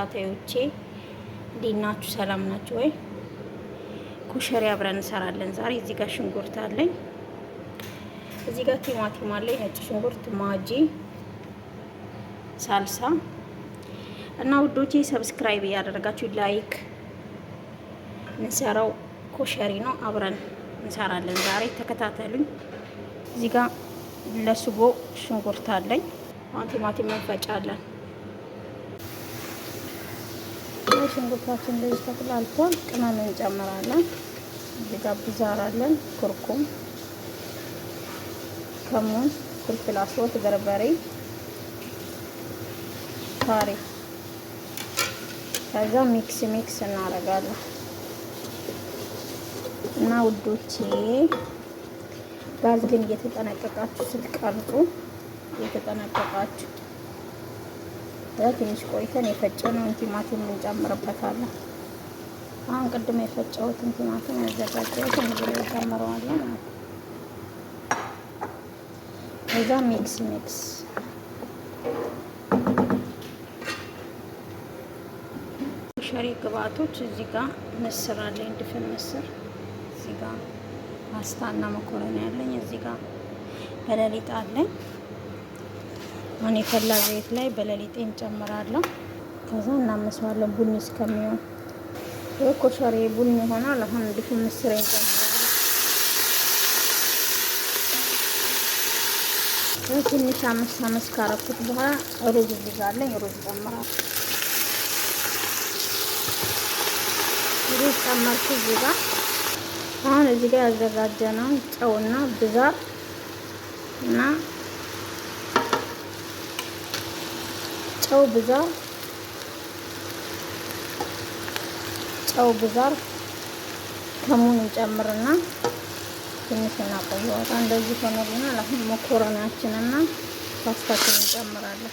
ተከታታዮቼ እንዴት ናችሁ? ሰላም ናችሁ ወይ? ኮሸሪ አብረን እንሰራለን ዛሬ። እዚህ ጋር ሽንኩርት አለኝ፣ እዚህ ጋር ቲማቲም አለኝ፣ ነጭ ሽንኩርት፣ ማጂ፣ ሳልሳ እና ውዶቼ ሰብስክራይብ እያደረጋችሁ ላይክ። እንሰራው ኮሸሪ ነው፣ አብረን እንሰራለን ዛሬ። ተከታተሉኝ። እዚህ ጋር ለስጎ ሽንኩርት አለኝ፣ ቲማቲም እንፈጫለን። ሽንኩርታችን እንደዚህ ተቆላልቷል። ቅመም እንጨምራለን። እዚህ ጋር ቢዛር አለን፣ ኩርኩም፣ ከሙን፣ ፍልፍል አስወት፣ በርበሬ፣ ካሪ። ከዛ ሚክስ እናደርጋለን እና ውዶቼ ጋዝ ግን እየተጠነቀቃችሁ ስትቀርጹ እየተጠነቀቃችሁ ትንሽ ቆይተን የፈጨነውን ቲማቲም እንጨምርበታለን። አሁን ቅድም የፈጨሁትን ቲማቲም ያዘጋጀሁትን እንግዲህ እንጨምረዋለን። ከዛ ሚክስ ኮሸሪ ግብአቶች እዚህ ጋር ምስር አለኝ፣ ድፍን ምስር። እዚህ ጋር ፓስታና መኮረኒ አለኝ። እዚህ ጋር በለሊጥ አለኝ። አሁን የፈላ ዘይት ላይ በለሊጤ እንጨምራለሁ። ከዛ እናመሰዋለን ቡኒ እስከሚሆን። ይሄ ኮሸሪ ቡኒ ይሆናል። አሁን ድፍን ምስር እንጨምራለን። ትንሽ አመስ ካረኩት በኋላ ሩዝ እዚህ ጋር አለኝ፣ ሩዝ ጨምራለሁ። ሩዝ ጨመርኩ እዚህ ጋር። አሁን እዚህ ጋር ያዘጋጀነውን ጨውና ብዛር እና ጨው ብዛር ከሙን እንጨምርና ትንሽ እናቆየዋለን። እንደዚህ ሆኖልናል። አሁን መኮረናችንና ፓስታችንን እንጨምራለን።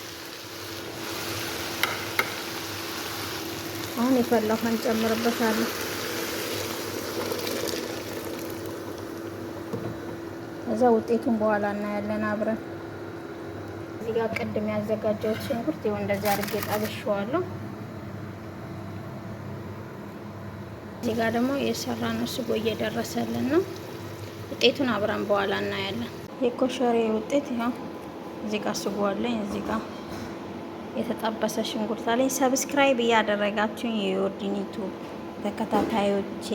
አሁን የፈላው እንጨምርበታለን። እዛ ውጤቱን በኋላ እናያለን አብረን። እዚህ ጋር ቅድም ያዘጋጀሁት ሽንኩርት ይኸው እንደዚህ አድርጌ ጠብሼዋለሁ። እዚህ ጋር ደግሞ የሰራነው ስጎ እየደረሰልን ነው። ውጤቱን አብረን በኋላ እናያለን። የኮሸሪ ውጤት ይኸው እዚህ ጋር ስጎ አለኝ፣ እዚህ ጋር የተጠበሰ ሽንኩርት አለኝ። ሰብስክራይብ እያደረጋችሁኝ የዮርዲኒቱ ተከታታዮቼ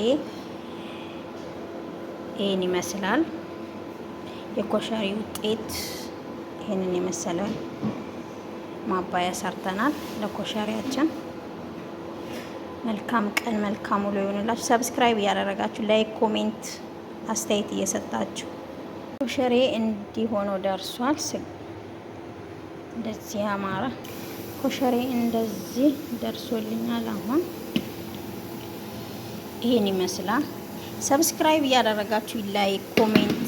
ይሄን ይመስላል የኮሸሪ ውጤት። ይሄንን የመሰለ ማባያ ሰርተናል ለኮሸሪያችን። መልካም ቀን፣ መልካም ውሎ ይሆንላችሁ። ሰብስክራይብ እያደረጋችሁ ላይክ፣ ኮሜንት፣ አስተያየት እየሰጣችሁ። ኮሸሪ እንዲህ ሆኖ ደርሷል። እንደዚህ ያማረ ኮሸሪ እንደዚህ ደርሶልኛል። አሁን ይሄን ይመስላል። ሰብስክራይብ እያደረጋችሁ ላይክ፣ ኮሜንት